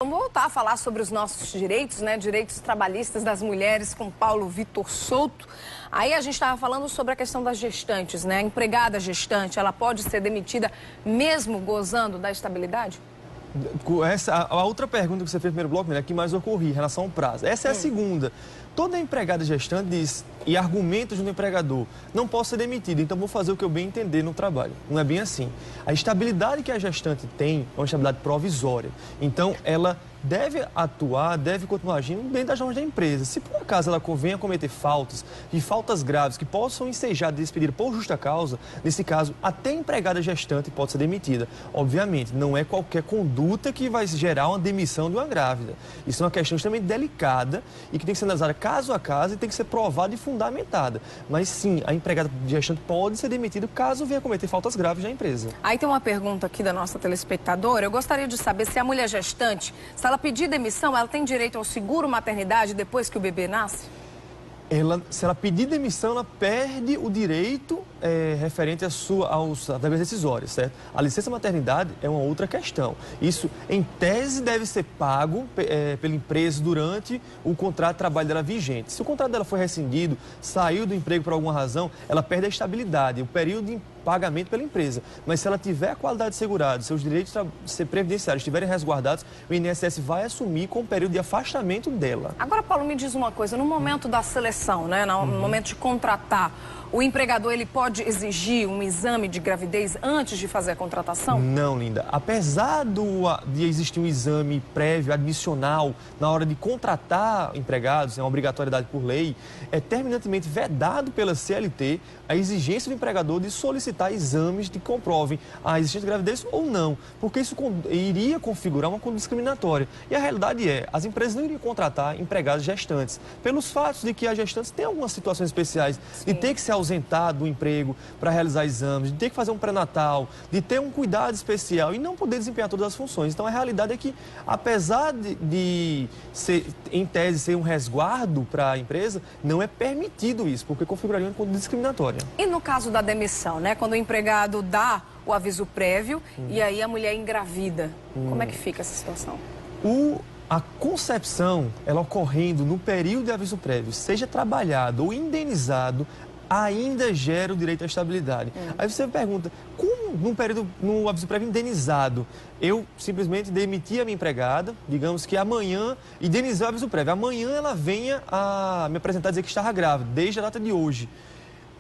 Vamos voltar a falar sobre os nossos direitos, né? Direitos trabalhistas das mulheres com Paulo Vitor Souto. Aí a gente estava falando sobre a questão das gestantes, né? A empregada gestante, ela pode ser demitida mesmo gozando da estabilidade? A outra pergunta que você fez no primeiro bloco, né, que mais ocorria em relação ao prazo. Essa é a segunda. Toda empregada gestante diz, e argumentos do empregador, não posso ser demitida, então vou fazer o que eu bem entender no trabalho. Não é bem assim. A estabilidade que a gestante tem é uma estabilidade provisória. Então, ela deve atuar, deve continuar agindo dentro das normas da empresa. Se por acaso ela venha a cometer faltas, e faltas graves que possam ensejar de despedir por justa causa, nesse caso, até a empregada gestante pode ser demitida. Obviamente, não é qualquer conduta que vai gerar uma demissão de uma grávida. Isso é uma questão extremamente delicada e que tem que ser analisada caso a caso e tem que ser provada e fundamentada. Mas sim, a empregada gestante pode ser demitida caso venha a cometer faltas graves na empresa. Aí tem uma pergunta aqui da nossa telespectadora. Eu gostaria de saber se a mulher gestante, se ela pedir demissão, ela tem direito ao seguro maternidade depois que o bebê nasce? Se ela pedir demissão, ela perde o direito referente aos deveres decisórios, certo? A licença maternidade é uma outra questão. Isso, em tese, deve ser pago pela empresa durante o contrato de trabalho dela vigente. Se o contrato dela foi rescindido, saiu do emprego por alguma razão, ela perde a estabilidade, o período de pagamento pela empresa. Mas se ela tiver a qualidade assegurada, seus direitos previdenciários estiverem resguardados, o INSS vai assumir com o período de afastamento dela. Agora, Paulo, me diz uma coisa. No momento da seleção, né, no momento de contratar, o empregador ele pode exigir um exame de gravidez antes de fazer a contratação? Não, Linda. Apesar de existir um exame prévio, admissional, na hora de contratar empregados, é uma obrigatoriedade por lei, é terminantemente vedado pela CLT a exigência do empregador de solicitar exames que comprovem a existência de gravidez ou não, porque isso iria configurar uma conduta discriminatória. E a realidade é, as empresas não iriam contratar empregados gestantes, pelos fatos de que as gestantes têm algumas situações especiais, de ter que se ausentar do emprego para realizar exames, de ter que fazer um pré-natal, de ter um cuidado especial e não poder desempenhar todas as funções. Então, a realidade é que, apesar de ser, em tese, ser um resguardo para a empresa, não é permitido isso, porque configuraria uma conduta discriminatória. E no caso da demissão, né? Quando o empregado dá o aviso prévio e aí a mulher engravida, como é que fica essa situação? A concepção, ela ocorrendo no período de aviso prévio, seja trabalhado ou indenizado, ainda gera o direito à estabilidade. Aí você pergunta, como no aviso prévio indenizado, eu simplesmente demiti a minha empregada, digamos que amanhã, indenizar o aviso prévio, amanhã ela venha a me apresentar e dizer que estava grávida, desde a data de hoje.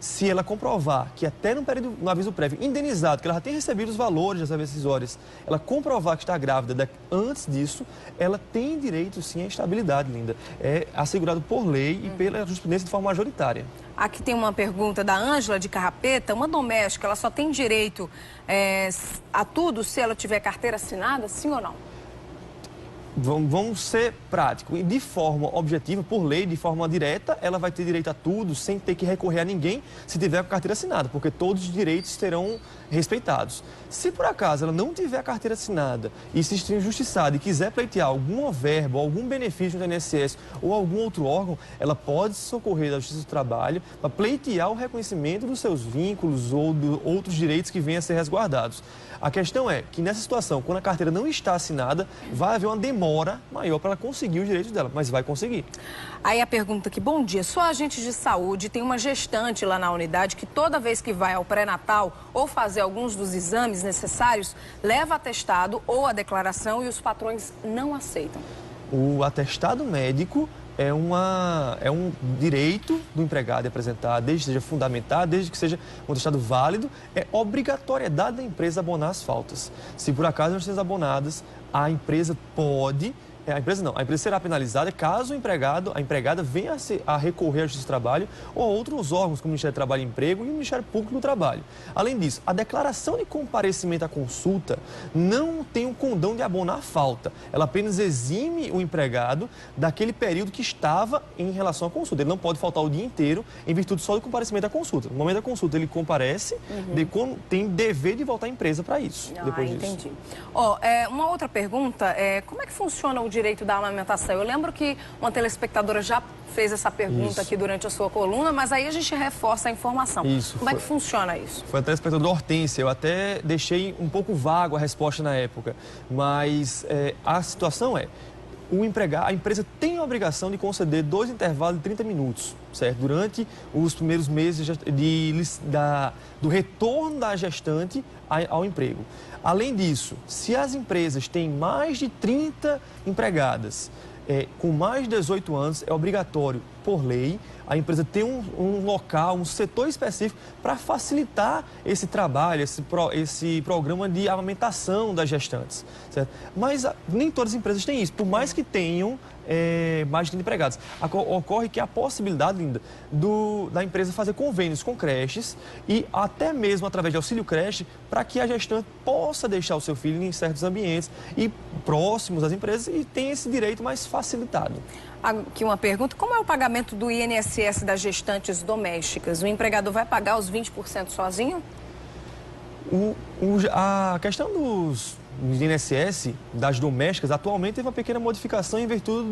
Se ela comprovar que até no aviso prévio indenizado, que ela já tem recebido os valores das decisórias, ela comprovar que está grávida antes disso, ela tem direito sim à estabilidade, Linda. É assegurado por lei e pela jurisprudência de forma majoritária. Aqui tem uma pergunta da Ângela de Carrapeta. Uma doméstica, ela só tem direito a tudo se ela tiver carteira assinada, sim ou não? Vamos ser práticos. E de forma objetiva, por lei, de forma direta, ela vai ter direito a tudo sem ter que recorrer a ninguém se tiver a carteira assinada, porque todos os direitos serão respeitados. Se por acaso ela não tiver a carteira assinada e se estiver injustiçada e quiser pleitear alguma verba, algum benefício do INSS ou algum outro órgão, ela pode socorrer da Justiça do Trabalho para pleitear o reconhecimento dos seus vínculos ou de outros direitos que venham a ser resguardados. A questão é que nessa situação, quando a carteira não está assinada, vai haver uma demora maior para ela conseguir os direitos dela, mas vai conseguir. Aí a pergunta aqui, bom dia, sou agente de saúde, tem uma gestante lá na unidade que toda vez que vai ao pré-natal ou fazer alguns dos exames necessários, leva atestado ou a declaração e os patrões não aceitam. O atestado médico é um direito do empregado de apresentar, desde que seja fundamentado, desde que seja um atestado válido, é obrigatoriedade da empresa abonar as faltas. Se por acaso não estão abonadas, a empresa pode... A empresa será penalizada caso a empregada venha a recorrer à Justiça do Trabalho ou a outros órgãos, como o Ministério do Trabalho e Emprego e o Ministério Público do Trabalho. Além disso, a declaração de comparecimento à consulta não tem um condão de abonar a falta. Ela apenas exime o empregado daquele período que estava em relação à consulta. Ele não pode faltar o dia inteiro em virtude só do comparecimento à consulta. No momento da consulta, ele comparece, tem dever de voltar à empresa para isso. Depois disso. Entendi. Uma outra pergunta, como é que funciona o direito da amamentação? Eu lembro que uma telespectadora já fez essa pergunta aqui durante a sua coluna, mas aí a gente reforça a informação. Como é que funciona isso? Foi a telespectadora Hortência. Eu até deixei um pouco vago a resposta na época, mas a situação é: a empresa tem a obrigação de conceder 2 intervalos de 30 minutos, certo? Durante os primeiros meses do retorno da gestante ao emprego. Além disso, se as empresas têm mais de 30 empregadas, com mais de 18 anos, é obrigatório, por lei, a empresa ter um local, um setor específico para facilitar esse trabalho, esse programa de amamentação das gestantes, certo? Mas nem todas as empresas têm isso, por mais que tenham mais de 30 empregados. Ocorre que há a possibilidade, Linda, da empresa fazer convênios com creches e até mesmo através de auxílio creche, para que a gestante possa deixar o seu filho em certos ambientes e próximos às empresas e tenha esse direito mais facilitado. Aqui uma pergunta: como é o pagamento do INSS das gestantes domésticas? O empregador vai pagar os 20% sozinho? A questão dos INSS das domésticas atualmente teve uma pequena modificação em virtude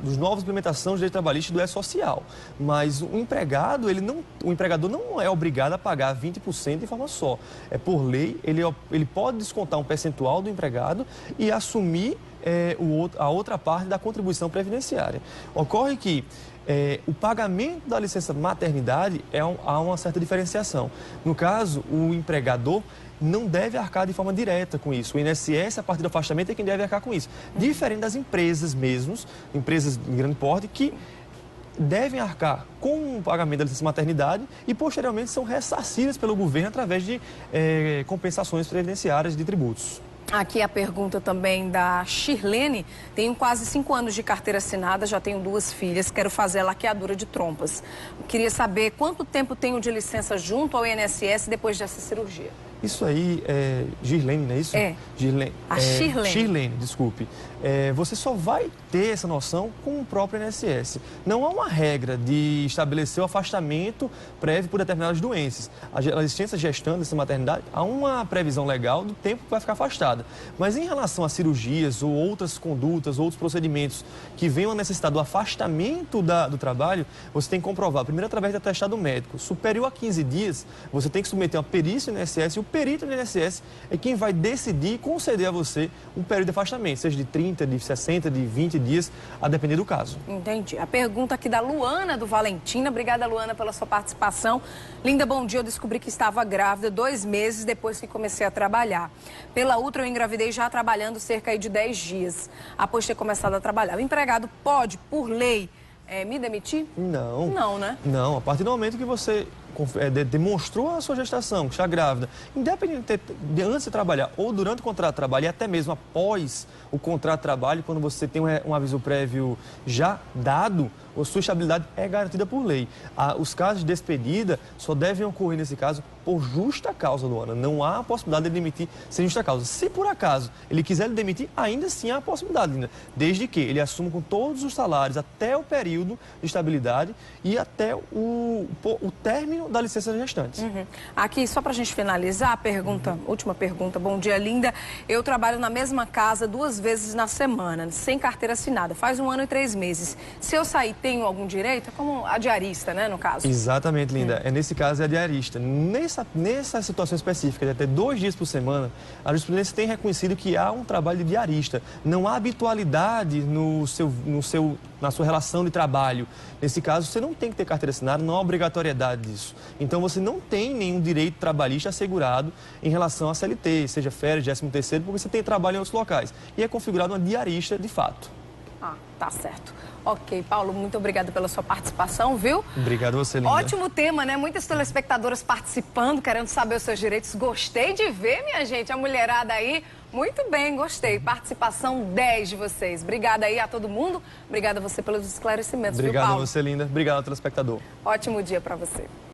dos novos implementações do direito trabalhista e do E-Social. Mas o empregador não é obrigado a pagar 20% de forma só. Por lei, ele pode descontar um percentual do empregado e assumir a outra parte da contribuição previdenciária. Ocorre que o pagamento da licença maternidade há uma certa diferenciação. No caso, o empregador não deve arcar de forma direta com isso. O INSS, a partir do afastamento, é quem deve arcar com isso. Diferente das empresas mesmos, empresas de grande porte, que devem arcar com o pagamento da licença maternidade e, posteriormente, são ressarcidas pelo governo através de compensações previdenciárias de tributos. Aqui a pergunta também da Shirlene. Tenho quase 5 anos de carteira assinada, já tenho 2 filhas, quero fazer a laqueadura de trompas. Queria saber quanto tempo tenho de licença junto ao INSS depois dessa cirurgia. Isso aí é Girlene, não é isso? Shirlene. Shirlene, desculpe. Você só vai ter essa noção com o próprio INSS. Não há uma regra de estabelecer o afastamento prévio por determinadas doenças. A licença gestante dessa maternidade, há uma previsão legal do tempo que vai ficar afastada. Mas em relação a cirurgias ou outras condutas, outros procedimentos que venham a necessitar do afastamento do trabalho, você tem que comprovar, primeiro através de atestado médico. Superior a 15 dias, você tem que submeter uma perícia no INSS e o perito do INSS é quem vai decidir e conceder a você um período de afastamento, seja de 30, de 60, de 20 dias, a depender do caso. Entendi. A pergunta aqui da Luana, do Valentina. Obrigada, Luana, pela sua participação. Linda, bom dia. Eu descobri que estava grávida 2 meses depois que comecei a trabalhar. Pela outra, eu engravidei já trabalhando cerca de 10 dias, após ter começado a trabalhar. O empregado pode, por lei, me demitir? Não. Não, né? Não. A partir do momento que você demonstrou a sua gestação, que está grávida, independente de antes de trabalhar ou durante o contrato de trabalho e até mesmo após o contrato de trabalho, quando você tem um aviso prévio já dado, a sua estabilidade é garantida por lei. Os casos de despedida só devem ocorrer, nesse caso, por justa causa, Luana. Não há a possibilidade de demitir sem justa causa. Se por acaso ele quiser lhe demitir, ainda assim há a possibilidade, Linda, desde que ele assuma com todos os salários até o período de estabilidade e até o término da licença gestante. Aqui, só para a gente finalizar, a pergunta, última pergunta. Bom dia, Linda. Eu trabalho na mesma casa 2 vezes na semana, sem carteira assinada. Faz 1 ano e 3 meses. Se eu sair, tenho algum direito? É como a diarista, né, no caso? Exatamente, Linda. Nesse caso, é a diarista. Nessa situação específica, de até 2 dias por semana, a jurisprudência tem reconhecido que há um trabalho de diarista. Não há habitualidade na sua relação de trabalho. Nesse caso, você não tem que ter carteira assinada, não há obrigatoriedade disso. Então, você não tem nenhum direito trabalhista assegurado em relação à CLT, seja férias, 13º, porque você tem trabalho em outros locais. E é configurado uma diarista de fato. Tá certo. Ok, Paulo, muito obrigada pela sua participação, viu? Obrigado a você, Linda. Ótimo tema, né? Muitas telespectadoras participando, querendo saber os seus direitos. Gostei de ver, minha gente, a mulherada aí. Muito bem, gostei. Participação 10 de vocês. Obrigada aí a todo mundo. Obrigada a você pelos esclarecimentos, Obrigado viu, Paulo? a você, Linda. Obrigado ao telespectador. Ótimo dia para você.